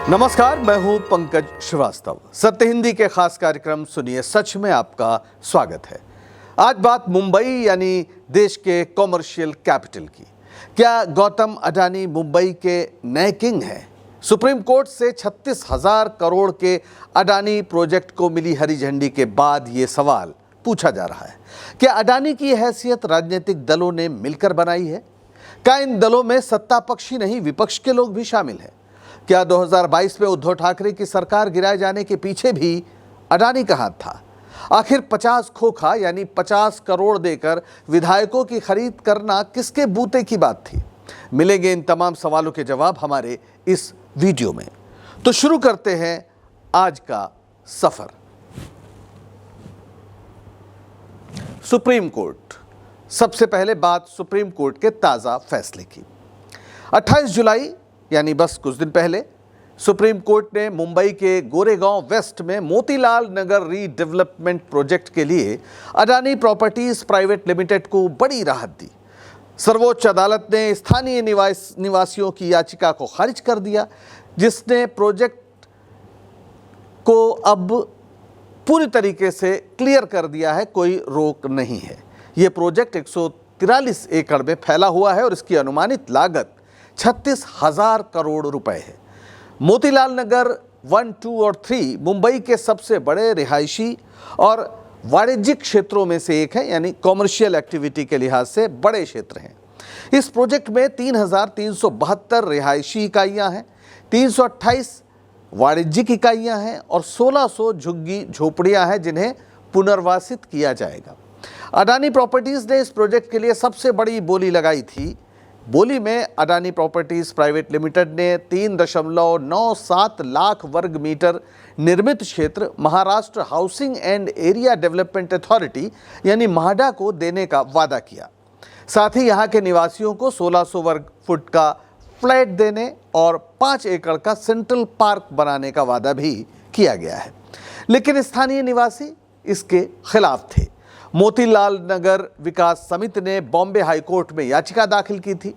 नमस्कार, मैं हूं पंकज श्रीवास्तव। सत्य हिंदी के खास कार्यक्रम सुनिए सच में आपका स्वागत है। आज बात मुंबई यानी देश के कॉमर्शियल कैपिटल की। क्या गौतम अडानी मुंबई के नए किंग हैं? सुप्रीम कोर्ट से 36,000 करोड़ के अडानी प्रोजेक्ट को मिली हरी झंडी के बाद ये सवाल पूछा जा रहा है। क्या अडानी की हैसियत राजनीतिक दलों ने मिलकर बनाई है? क्या इन दलों में सत्ता पक्ष ही नहीं विपक्ष के लोग भी शामिल हैं? क्या 2022 में उद्धव ठाकरे की सरकार गिराए जाने के पीछे भी अडानी का हाथ था? आखिर 50 खोखा यानी 50 करोड़ देकर विधायकों की खरीद करना किसके बूते की बात थी? मिलेंगे इन तमाम सवालों के जवाब हमारे इस वीडियो में। तो शुरू करते हैं आज का सफर। Supreme court. सबसे पहले बात सुप्रीम कोर्ट के ताजा फैसले की। 28 जुलाई यानी बस कुछ दिन पहले सुप्रीम कोर्ट ने मुंबई के गोरेगांव वेस्ट में मोतीलाल नगर रीडेवलपमेंट प्रोजेक्ट के लिए अडानी प्रॉपर्टीज प्राइवेट लिमिटेड को बड़ी राहत दी। सर्वोच्च अदालत ने स्थानीय निवासियों की याचिका को खारिज कर दिया, जिसने प्रोजेक्ट को अब पूरी तरीके से क्लियर कर दिया है, कोई रोक नहीं है। ये प्रोजेक्ट 143 एकड़ में फैला हुआ है और इसकी अनुमानित लागत 36,000 करोड़ रुपए है। मोतीलाल नगर 1, 2 और 3 मुंबई के सबसे बड़े रिहायशी और वाणिज्यिक क्षेत्रों में से एक है, यानी कॉमर्शियल एक्टिविटी के लिहाज से बड़े क्षेत्र हैं। इस प्रोजेक्ट में 3,372 रिहायशी इकाइयां हैं, 328 वाणिज्यिक इकाइयां हैं और 1,600 झुग्गी झोपड़ियां हैं जिन्हें पुनर्वासित किया जाएगा। अडानी प्रॉपर्टीज ने इस प्रोजेक्ट के लिए सबसे बड़ी बोली लगाई थी। बोली में अडानी प्रॉपर्टीज प्राइवेट लिमिटेड ने 3.97 लाख वर्ग मीटर निर्मित क्षेत्र Maharashtra housing and area development authority यानी म्हाडा को देने का वादा किया। साथ ही यहाँ के निवासियों को 1,600 वर्ग फुट का फ्लैट देने और 5 एकड़ का सेंट्रल पार्क बनाने का वादा भी किया गया है, लेकिन स्थानीय निवासी इसके खिलाफ थे। मोतीलाल नगर विकास समिति ने बॉम्बे हाईकोर्ट में याचिका दाखिल की थी।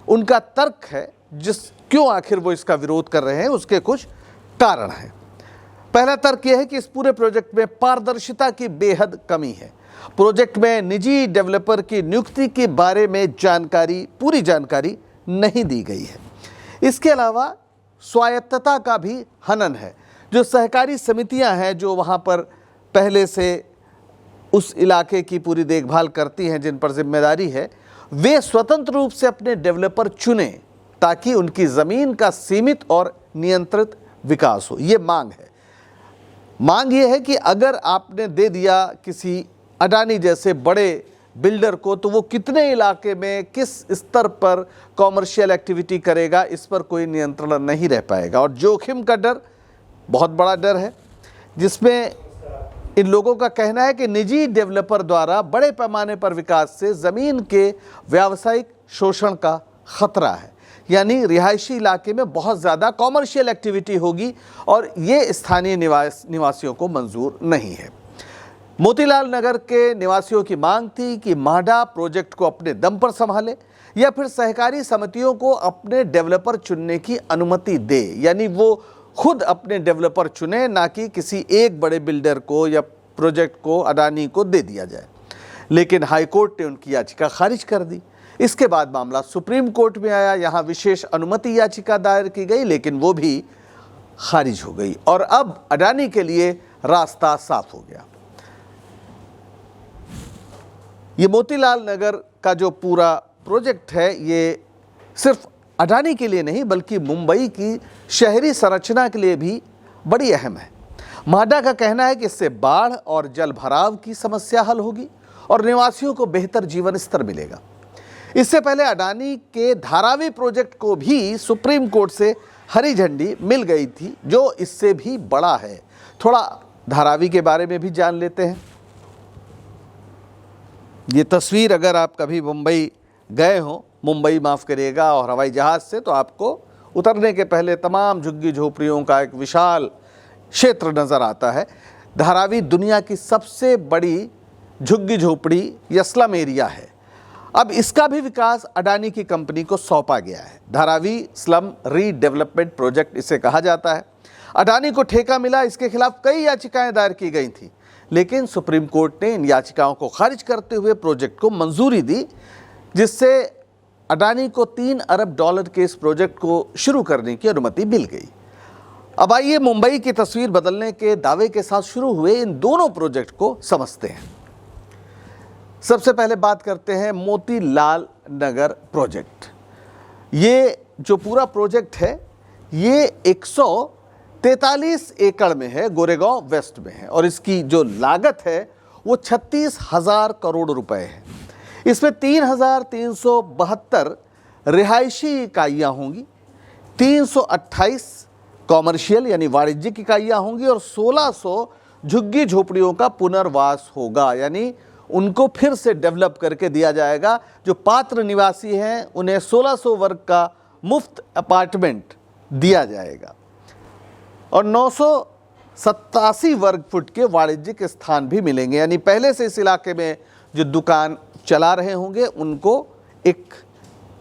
उनका तर्क है क्यों आखिर वो इसका विरोध कर रहे हैं, उसके कुछ कारण हैं। पहला तर्क यह है कि इस पूरे प्रोजेक्ट में पारदर्शिता की बेहद कमी है। प्रोजेक्ट में निजी डेवलपर की नियुक्ति के बारे में पूरी जानकारी नहीं दी गई है। इसके अलावा स्वायत्तता का भी हनन है। जो सहकारी समितियां हैं जो वहां पर पहले से उस इलाके की पूरी देखभाल करती हैं, जिन पर जिम्मेदारी है, वे स्वतंत्र रूप से अपने डेवलपर चुने ताकि उनकी ज़मीन का सीमित और नियंत्रित विकास हो। ये मांग है। मांग ये है कि अगर आपने दे दिया किसी अडानी जैसे बड़े बिल्डर को, तो वो कितने इलाके में किस स्तर पर कॉमर्शियल एक्टिविटी करेगा, इस पर कोई नियंत्रण नहीं रह पाएगा। और जोखिम का डर बहुत बड़ा डर है, जिसमें इन लोगों का कहना है कि निजी डेवलपर द्वारा बड़े पैमाने पर विकास से ज़मीन के व्यावसायिक शोषण का खतरा है, यानी रिहायशी इलाके में बहुत ज़्यादा कॉमर्शियल एक्टिविटी होगी और ये स्थानीय निवासियों को मंजूर नहीं है। मोतीलाल नगर के निवासियों की मांग थी कि म्हाडा प्रोजेक्ट को अपने दम पर संभाले या फिर सहकारी समितियों को अपने डेवलपर चुनने की अनुमति दे, यानी वो खुद अपने डेवलपर चुने, ना कि किसी एक बड़े बिल्डर को या प्रोजेक्ट को अडानी को दे दिया जाए। लेकिन हाई कोर्ट ने उनकी याचिका खारिज कर दी। इसके बाद मामला सुप्रीम कोर्ट में आया। यहाँ विशेष अनुमति याचिका दायर की गई, लेकिन वो भी खारिज हो गई और अब अडानी के लिए रास्ता साफ हो गया। ये मोतीलाल नगर का जो पूरा प्रोजेक्ट है, ये सिर्फ अडानी के लिए नहीं बल्कि मुंबई की शहरी संरचना के लिए भी बड़ी अहम है। म्हाडा का कहना है कि इससे बाढ़ और जल भराव की समस्या हल होगी और निवासियों को बेहतर जीवन स्तर मिलेगा। इससे पहले अडानी के धारावी प्रोजेक्ट को भी सुप्रीम कोर्ट से हरी झंडी मिल गई थी, जो इससे भी बड़ा है। थोड़ा धारावी के बारे में भी जान लेते हैं। ये तस्वीर अगर आप कभी मुंबई गए हो, मुंबई माफ़ करिएगा, और हवाई जहाज़ से, तो आपको उतरने के पहले तमाम झुग्गी झोपड़ियों का एक विशाल क्षेत्र नज़र आता है। धारावी दुनिया की सबसे बड़ी झुग्गी झोपड़ी या स्लम एरिया है। अब इसका भी विकास अडानी की कंपनी को सौंपा गया है। धारावी स्लम रीडेवलपमेंट प्रोजेक्ट इसे कहा जाता है। अडानी को ठेका मिला, इसके खिलाफ कई याचिकाएं दायर की गई थी, लेकिन सुप्रीम कोर्ट ने इन याचिकाओं को खारिज करते हुए प्रोजेक्ट को मंजूरी दी, जिससे अडानी को $3 अरब के इस प्रोजेक्ट को शुरू करने की अनुमति मिल गई। अब आइए मुंबई की तस्वीर बदलने के दावे के साथ शुरू हुए इन दोनों प्रोजेक्ट को समझते हैं। सबसे पहले बात करते हैं मोतीलाल नगर प्रोजेक्ट। ये जो पूरा प्रोजेक्ट है ये 143 एकड़ में है, गोरेगांव वेस्ट में है, और इसकी जो लागत है वो 36,000 करोड़ रुपए है। इसमें 3,372 रिहायशी इकाइयाँ होंगी, 328 कॉमर्शियल यानी वाणिज्यिक इकाइयाँ होंगी और 1600 झुग्गी झोपड़ियों का पुनर्वास होगा, यानी उनको फिर से डेवलप करके दिया जाएगा। जो पात्र निवासी हैं उन्हें 1600 वर्ग का मुफ्त अपार्टमेंट दिया जाएगा और 987 वर्ग फुट के वाणिज्यिक स्थान भी मिलेंगे, यानी पहले से इस इलाके में जो दुकान चला रहे होंगे उनको एक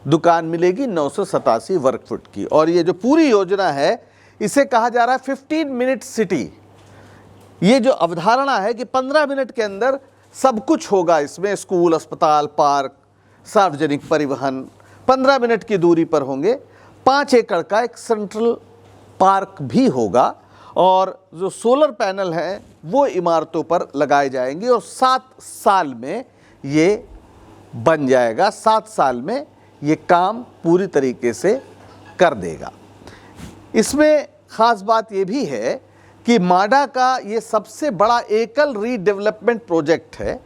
दुकान मिलेगी 987 वर्ग फुट की। और ये जो पूरी योजना है इसे कहा जा रहा है 15 मिनट सिटी। ये जो अवधारणा है कि 15 मिनट के अंदर सब कुछ होगा, इसमें स्कूल, अस्पताल, पार्क, सार्वजनिक परिवहन 15 मिनट की दूरी पर होंगे। 5 एकड़ का एक सेंट्रल पार्क भी होगा और जो सोलर पैनल हैं वो इमारतों पर लगाए जाएंगे और 7 साल में ये बन जाएगा। 7 साल में ये काम पूरी तरीके से कर देगा। इसमें ख़ास बात ये भी है कि माडा का ये सबसे बड़ा एकल रीडेवलपमेंट प्रोजेक्ट है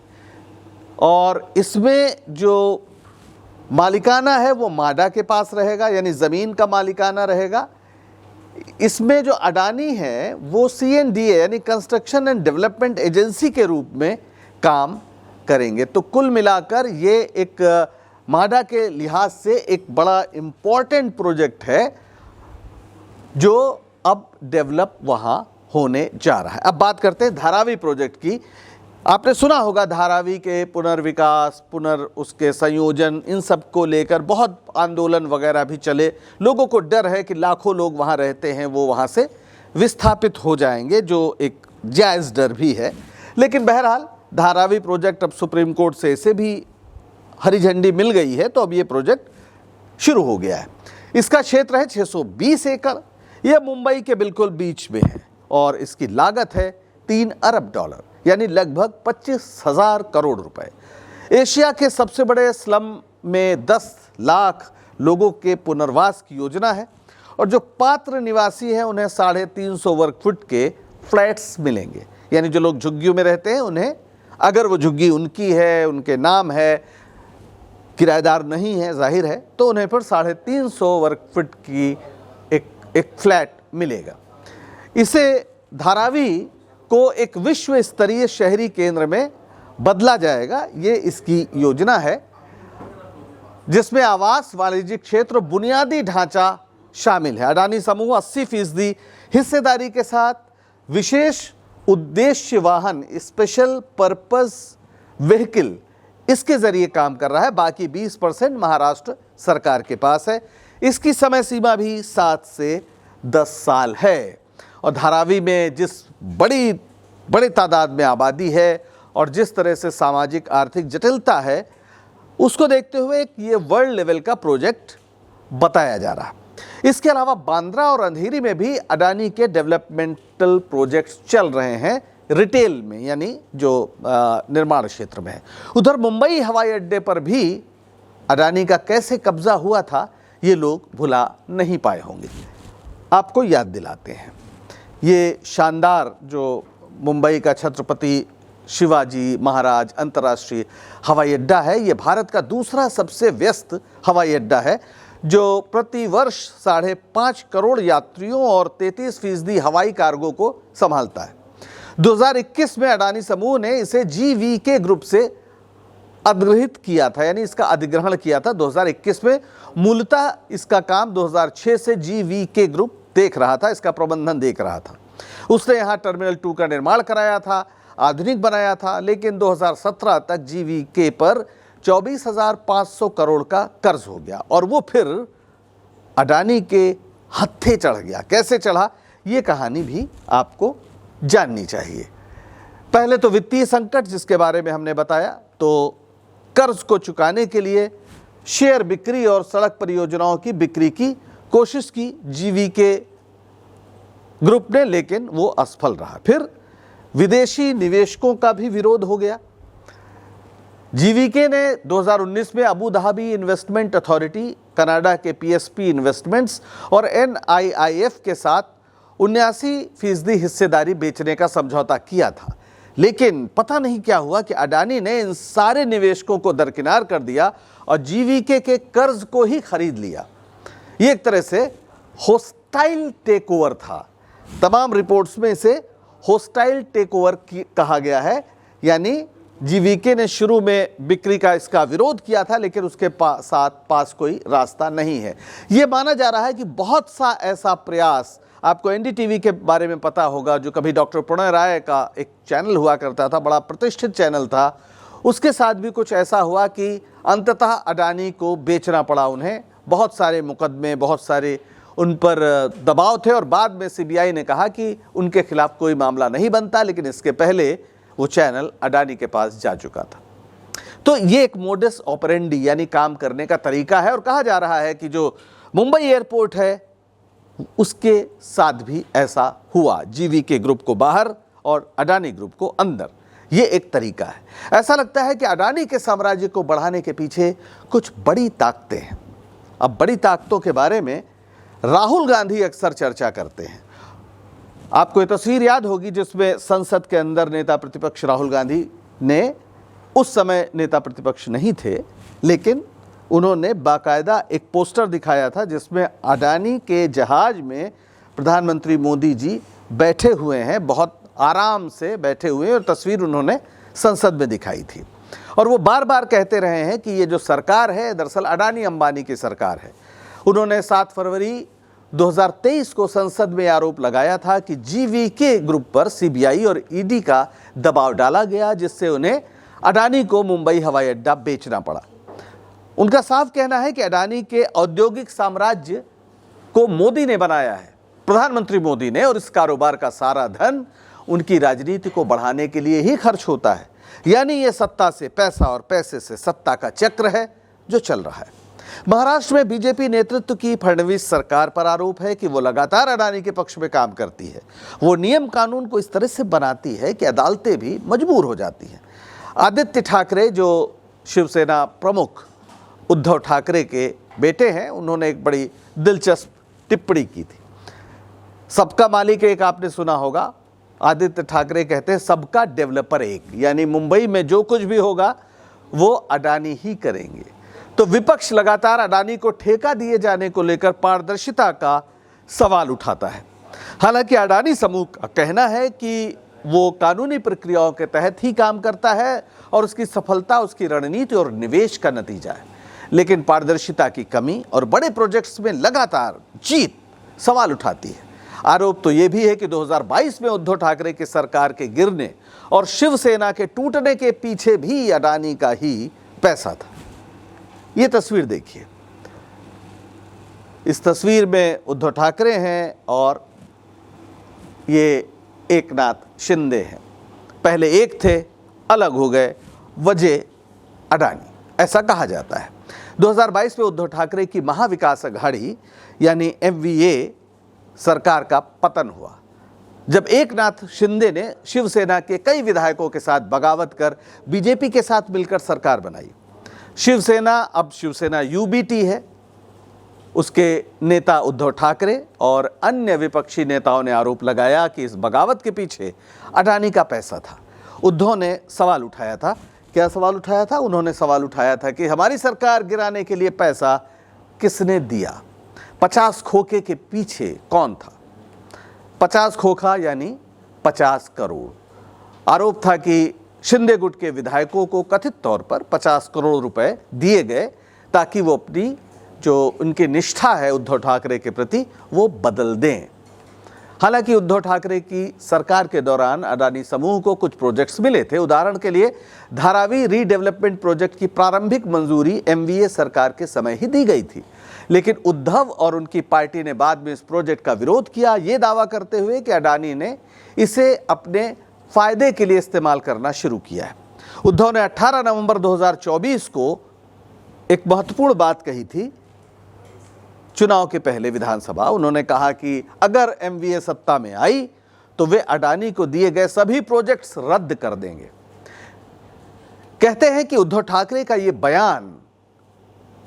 और इसमें जो मालिकाना है वो माडा के पास रहेगा, यानी ज़मीन का मालिकाना रहेगा। इसमें जो अडानी है वो CNDA यानी कंस्ट्रक्शन एंड डेवलपमेंट एजेंसी के रूप में काम करेंगे। तो कुल मिलाकर ये एक माडा के लिहाज से एक बड़ा इम्पॉर्टेंट प्रोजेक्ट है जो अब डेवलप वहाँ होने जा रहा है। अब बात करते हैं धारावी प्रोजेक्ट की। आपने सुना होगा धारावी के पुनर्विकास, उसके संयोजन, इन सब को लेकर बहुत आंदोलन वगैरह भी चले। लोगों को डर है कि लाखों लोग वहाँ रहते हैं वो वहाँ से विस्थापित हो जाएंगे, जो एक जायज़ डर भी है। लेकिन बहरहाल धारावी प्रोजेक्ट अब सुप्रीम कोर्ट से इसे भी हरी झंडी मिल गई है, तो अब ये प्रोजेक्ट शुरू हो गया है। इसका क्षेत्र है 620 एकड़। यह मुंबई के बिल्कुल बीच में है और इसकी लागत है $3 अरब यानी लगभग 25,000 करोड़ रुपए। एशिया के सबसे बड़े स्लम में 10 लाख लोगों के पुनर्वास की योजना है और जो पात्र निवासी हैं उन्हें 350 वर्ग फुट के फ्लैट्स मिलेंगे, यानी जो लोग झुग्गियों में रहते हैं उन्हें, अगर वो झुग्गी उनकी है, उनके नाम है, किराएदार नहीं है जाहिर है, तो उन्हें फिर 350 वर्ग फुट की एक फ्लैट मिलेगा। इसे धारावी को एक विश्व स्तरीय शहरी केंद्र में बदला जाएगा। ये इसकी योजना है जिसमें आवास, वाणिज्यिक क्षेत्र, बुनियादी ढांचा शामिल है। अडानी समूह 80% हिस्सेदारी के साथ विशेष उद्देश्य वाहन, स्पेशल पर्पस व्हीकल, इसके जरिए काम कर रहा है। बाकी 20% महाराष्ट्र सरकार के पास है। इसकी समय सीमा भी 7 से 10 साल है और धारावी में जिस बड़ी तादाद में आबादी है और जिस तरह से सामाजिक आर्थिक जटिलता है उसको देखते हुए ये वर्ल्ड लेवल का प्रोजेक्ट बताया जा रहा है। इसके अलावा बांद्रा और अंधेरी में भी अडानी के डेवलपमेंटल प्रोजेक्ट्स चल रहे हैं, रिटेल में यानी जो निर्माण क्षेत्र में है। उधर मुंबई हवाई अड्डे पर भी अडानी का कैसे कब्जा हुआ था ये लोग भुला नहीं पाए होंगे। आपको याद दिलाते हैं, ये शानदार जो मुंबई का छत्रपति शिवाजी महाराज अंतर्राष्ट्रीय हवाई अड्डा है, ये भारत का दूसरा सबसे व्यस्त हवाई अड्डा है जो प्रति वर्ष 5.5 करोड़ यात्रियों और 33% हवाई कार्गो को संभालता है। 2021 में अडानी समूह ने इसे GVK ग्रुप से अधिग्रहित किया था, यानी इसका अधिग्रहण किया था 2021 में। मूलतः इसका काम 2006 से GVK ग्रुप देख रहा था, इसका प्रबंधन देख रहा था। उसने यहाँ टर्मिनल 2 का निर्माण कराया था, आधुनिक बनाया था, लेकिन 2017 तक GVK पर 24,500 करोड़ का कर्ज हो गया और वो फिर अडानी के हत्थे चढ़ गया। कैसे चढ़ा, ये कहानी भी आपको जाननी चाहिए। पहले तो वित्तीय संकट, जिसके बारे में हमने बताया, तो कर्ज को चुकाने के लिए शेयर बिक्री और सड़क परियोजनाओं की बिक्री की कोशिश की जीवीके ग्रुप ने, लेकिन वो असफल रहा। फिर विदेशी निवेशकों का भी विरोध हो गया। जीवीके ने 2019 में Abu Dhabi investment authority, Canada के पीएसपी इन्वेस्टमेंट्स और एनआईआईएफ के साथ 79% हिस्सेदारी बेचने का समझौता किया था, लेकिन पता नहीं क्या हुआ कि अडानी ने इन सारे निवेशकों को दरकिनार कर दिया और जीवीके के कर्ज को ही खरीद लिया। ये एक तरह से होस्टाइल टेकओवर था। तमाम रिपोर्ट्स में इसे होस्टाइल टेकओवर कहा गया है, यानी जीवीके ने शुरू में बिक्री का इसका विरोध किया था, लेकिन उसके पास कोई रास्ता नहीं है। ये माना जा रहा है कि बहुत सा ऐसा प्रयास, आपको एनडीटीवी के बारे में पता होगा, जो कभी डॉक्टर प्रणय राय का एक चैनल हुआ करता था, बड़ा प्रतिष्ठित चैनल था, उसके साथ भी कुछ ऐसा हुआ कि अंततः अडानी को बेचना पड़ा उन्हें। बहुत सारे मुकदमे, बहुत सारे उन पर दबाव थे और बाद में सीबीआई ने कहा कि उनके खिलाफ कोई मामला नहीं बनता, लेकिन इसके पहले वो चैनल अडानी के पास जा चुका था। तो ये एक मोडस ऑपरेंडी यानी काम करने का तरीका है और कहा जा रहा है कि जो मुंबई एयरपोर्ट है उसके साथ भी ऐसा हुआ, जीवीके ग्रुप को बाहर और अडानी ग्रुप को अंदर। ये एक तरीका है। ऐसा लगता है कि अडानी के साम्राज्य को बढ़ाने के पीछे कुछ बड़ी ताकतें हैं। अब बड़ी ताकतों के बारे में राहुल गांधी अक्सर चर्चा करते हैं। आपको ये तस्वीर याद होगी जिसमें संसद के अंदर नेता प्रतिपक्ष राहुल गांधी ने, उस समय नेता प्रतिपक्ष नहीं थे, लेकिन उन्होंने बाकायदा एक पोस्टर दिखाया था जिसमें अडानी के जहाज में प्रधानमंत्री मोदी जी बैठे हुए हैं, बहुत आराम से बैठे हुए हैं, और तस्वीर उन्होंने संसद में दिखाई थी। और वो बार बार कहते रहे हैं कि ये जो सरकार है दरअसल अडानी अंबानी की सरकार है। उन्होंने 7 फरवरी 2023 को संसद में आरोप लगाया था कि जीवीके ग्रुप पर सीबीआई और ईडी का दबाव डाला गया, जिससे उन्हें अडानी को मुंबई हवाई अड्डा बेचना पड़ा। उनका साफ कहना है कि अडानी के औद्योगिक साम्राज्य को मोदी ने बनाया है, प्रधानमंत्री मोदी ने, और इस कारोबार का सारा धन उनकी राजनीति को बढ़ाने के लिए ही खर्च होता है। यानी ये सत्ता से पैसा और पैसे से सत्ता का चक्र है जो चल रहा है। महाराष्ट्र में बीजेपी नेतृत्व की फडणवीस सरकार पर आरोप है कि वो लगातार अडानी के पक्ष में काम करती है। वो नियम कानून को इस तरह से बनाती है कि अदालतें भी मजबूर हो जाती हैं। आदित्य ठाकरे, जो शिवसेना प्रमुख उद्धव ठाकरे के बेटे हैं, उन्होंने एक बड़ी दिलचस्प टिप्पणी की थी। सबका मालिक एक आपने सुना होगा। आदित्य ठाकरे कहते हैं सबका डेवलपर एक, यानी मुंबई में जो कुछ भी होगा वो अडानी ही करेंगे। तो विपक्ष लगातार अडानी को ठेका दिए जाने को लेकर पारदर्शिता का सवाल उठाता है। हालांकि अडानी समूह का कहना है कि वो कानूनी प्रक्रियाओं के तहत ही काम करता है और उसकी सफलता उसकी रणनीति और निवेश का नतीजा है। लेकिन पारदर्शिता की कमी और बड़े प्रोजेक्ट्स में लगातार जीत सवाल उठाती है। आरोप तो ये भी है कि 2022 में उद्धव ठाकरे की सरकार के गिरने और शिवसेना के टूटने के पीछे भी अडानी का ही पैसा था। ये तस्वीर देखिए। इस तस्वीर में उद्धव ठाकरे हैं और ये एकनाथ शिंदे हैं। पहले एक थे, अलग हो गए, वजह अडानी, ऐसा कहा जाता है। 2022 में उद्धव ठाकरे की महाविकास अघाड़ी यानी एमवीए सरकार का पतन हुआ, जब एकनाथ शिंदे ने शिवसेना के कई विधायकों के साथ बगावत कर बीजेपी के साथ मिलकर सरकार बनाई। शिवसेना अब शिवसेना यूबीटी है। उसके नेता उद्धव ठाकरे और अन्य विपक्षी नेताओं ने आरोप लगाया कि इस बगावत के पीछे अडानी का पैसा था। उद्धव ने सवाल उठाया था। क्या सवाल उठाया था? उन्होंने सवाल उठाया था कि हमारी सरकार गिराने के लिए पैसा किसने दिया? 50 खोखे के पीछे कौन था? 50 खोखा यानी 50 करोड़। आरोप था कि शिंदे गुट के विधायकों को कथित तौर पर 50 करोड़ रुपए दिए गए ताकि वो अपनी जो उनकी निष्ठा है उद्धव ठाकरे के प्रति वो बदल दें। हालांकि उद्धव ठाकरे की सरकार के दौरान अडानी समूह को कुछ प्रोजेक्ट्स मिले थे। उदाहरण के लिए धारावी रीडेवलपमेंट प्रोजेक्ट की प्रारंभिक मंजूरी एमवीए सरकार के समय ही दी गई थी, लेकिन उद्धव और उनकी पार्टी ने बाद में इस प्रोजेक्ट का विरोध किया, ये दावा करते हुए कि अडानी ने इसे अपने फायदे के लिए इस्तेमाल करना शुरू किया है। उद्धव ने 18 नवंबर 2024 को एक महत्वपूर्ण बात कही थी चुनाव के पहले विधानसभा। उन्होंने कहा कि अगर एमवीए सत्ता में आई तो वे अडानी को दिए गए सभी प्रोजेक्ट्स रद्द कर देंगे। कहते हैं कि उद्धव ठाकरे का यह बयान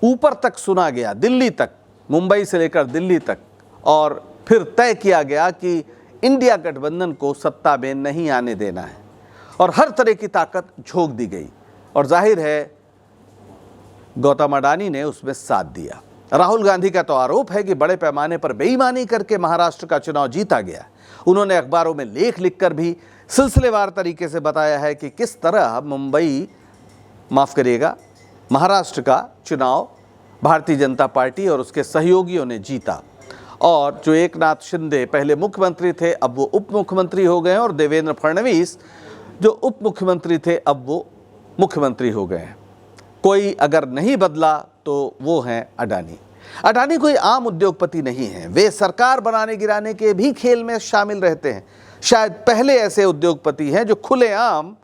ऊपर तक सुना गया, दिल्ली तक, मुंबई से लेकर दिल्ली तक, और फिर तय किया गया कि इंडिया गठबंधन को सत्ता में नहीं आने देना है और हर तरह की ताकत झोंक दी गई। और जाहिर है गौतम अडानी ने उसमें साथ दिया। राहुल गांधी का तो आरोप है कि बड़े पैमाने पर बेईमानी करके महाराष्ट्र का चुनाव जीता गया। उन्होंने अखबारों में लेख लिखकर भी सिलसिलेवार तरीके से बताया है कि किस तरह महाराष्ट्र का चुनाव भारतीय जनता पार्टी और उसके सहयोगियों ने जीता, और जो एकनाथ शिंदे पहले मुख्यमंत्री थे अब वो उप मुख्यमंत्री हो गए, और देवेंद्र फडणवीस जो उप मुख्यमंत्री थे अब वो मुख्यमंत्री हो गए। कोई अगर नहीं बदला तो वो हैं अडानी। अडानी कोई आम उद्योगपति नहीं है, वे सरकार बनाने गिराने के भी खेल में शामिल रहते हैं। शायद पहले ऐसे उद्योगपति हैं जो खुलेआम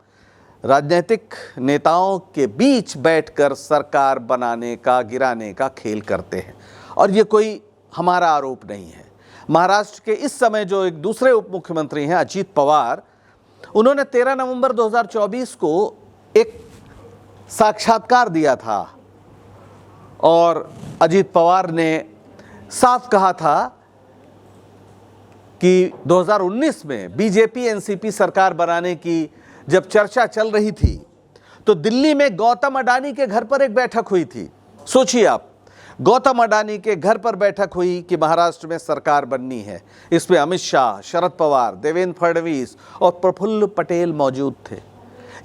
राजनीतिक नेताओं के बीच बैठकर सरकार बनाने का गिराने का खेल करते हैं, और ये कोई हमारा आरोप नहीं है। महाराष्ट्र के इस समय जो एक दूसरे उप मुख्यमंत्री हैं अजीत पवार, उन्होंने 13 नवंबर 2024 को एक साक्षात्कार दिया था और अजीत पवार ने साफ कहा था कि 2019 में बीजेपी एनसीपी सरकार बनाने की जब चर्चा चल रही थी तो दिल्ली में गौतम अडानी के घर पर एक बैठक हुई थी। सोचिए आप, गौतम अडानी के घर पर बैठक हुई कि महाराष्ट्र में सरकार बननी है। इसमें अमित शाह, शरद पवार, देवेंद्र फडणवीस और प्रफुल्ल पटेल मौजूद थे।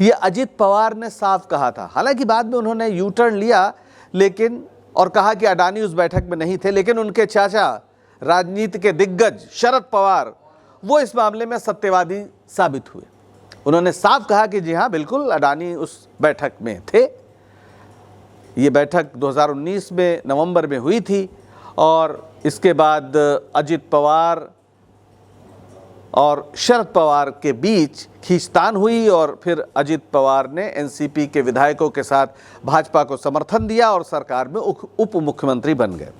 ये अजीत पवार ने साफ कहा था। हालांकि बाद में उन्होंने यू टर्न लिया और कहा कि अडानी उस बैठक में नहीं थे, लेकिन उनके चाचा राजनीति के दिग्गज शरद पवार वो इस मामले में सत्यवादी साबित हुए। उन्होंने साफ कहा कि जी हाँ, बिल्कुल अडानी उस बैठक में थे। ये बैठक 2019 में नवंबर में हुई थी, और इसके बाद अजित पवार और शरद पवार के बीच खींचतान हुई, और फिर अजित पवार ने एनसीपी के विधायकों के साथ भाजपा को समर्थन दिया और सरकार में उप मुख्यमंत्री बन गए।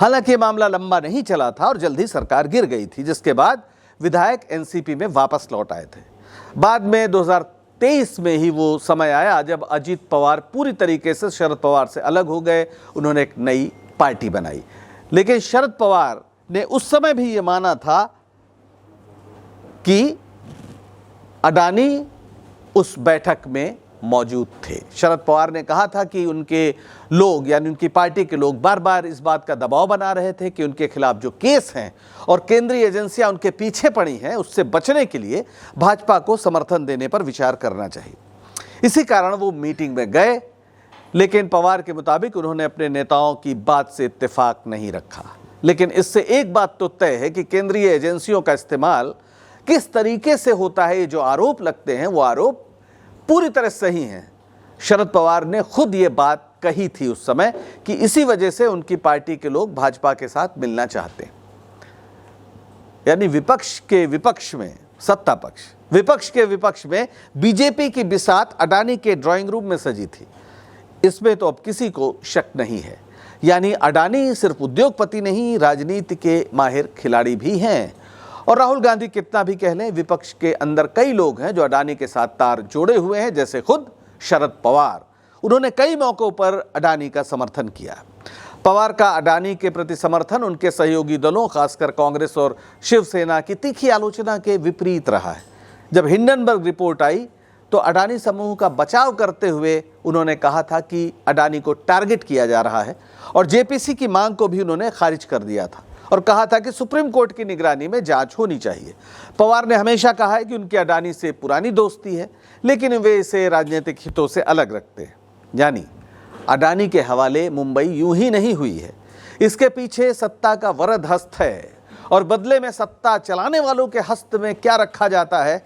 हालांकि ये मामला लंबा नहीं चला था और जल्दी सरकार गिर गई थी, जिसके बाद विधायक एनसीपी में वापस लौट आए थे। बाद में 2023 में ही वो समय आया जब अजित पवार पूरी तरीके से शरद पवार से अलग हो गए। उन्होंने एक नई पार्टी बनाई, लेकिन शरद पवार ने उस समय भी ये माना था कि अडानी उस बैठक में मौजूद थे। शरद पवार ने कहा था कि उनके लोग यानी उनकी पार्टी के लोग बार बार इस बात का दबाव बना रहे थे कि उनके खिलाफ जो केस हैं और केंद्रीय एजेंसियां उनके पीछे पड़ी हैं, उससे बचने के लिए भाजपा को समर्थन देने पर विचार करना चाहिए। इसी कारण वो मीटिंग में गए, लेकिन पवार के मुताबिक उन्होंने अपने नेताओं की बात से इत्तेफाक नहीं रखा। लेकिन इससे एक बात तो तय है कि केंद्रीय एजेंसियों का इस्तेमाल किस तरीके से होता है, ये जो आरोप लगते हैं वो आरोप पूरी तरह सही हैं। शरद पवार ने खुद ये बात कही थी उस समय कि इसी वजह से उनकी पार्टी के लोग भाजपा के साथ मिलना चाहते हैं। यानी विपक्ष के विपक्ष में सत्ता पक्ष, विपक्ष के विपक्ष में बीजेपी की बिसात अडानी के ड्राइंग रूम में सजी थी। इसमें तो अब किसी को शक नहीं है। यानी अडानी सिर्फ उद्योगपति नहीं, राजनीति के माहिर खिलाड़ी भी हैं। और राहुल गांधी कितना भी कह लें, विपक्ष के अंदर कई लोग हैं जो अडानी के साथ तार जोड़े हुए हैं, जैसे खुद शरद पवार। उन्होंने कई मौकों पर अडानी का समर्थन किया। पवार का अडानी के प्रति समर्थन उनके सहयोगी दलों, खासकर कांग्रेस और शिवसेना की तीखी आलोचना के विपरीत रहा है। जब हिंडनबर्ग रिपोर्ट आई तो अडानी समूह का बचाव करते हुए उन्होंने कहा था कि अडानी को टारगेट किया जा रहा है, और जेपीसी की मांग को भी उन्होंने खारिज कर दिया था और कहा था कि सुप्रीम कोर्ट की निगरानी में जांच होनी चाहिए। पवार ने हमेशा कहा है कि उनकी अडानी से पुरानी दोस्ती है, लेकिन वे इसे राजनीतिक हितों से अलग रखते हैं। यानी अडानी के हवाले मुंबई यूं ही नहीं हुई है, इसके पीछे सत्ता का वरद हस्त है, और बदले में सत्ता चलाने वालों के हस्त में क्या रखा जाता है,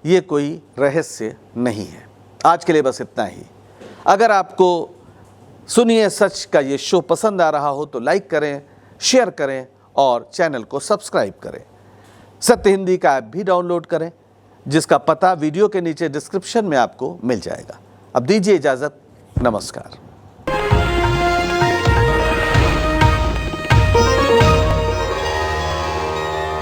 ये कोई रहस्य नहीं है। आज के लिए बस इतना ही। अगर आपको सुनिए सच का ये शो पसंद आ रहा हो तो लाइक करें, शेयर करें और चैनल को सब्सक्राइब करें। सत्य हिंदी का ऐप भी डाउनलोड करें, जिसका पता वीडियो के नीचे डिस्क्रिप्शन में आपको मिल जाएगा। अब दीजिए इजाज़त, नमस्कार।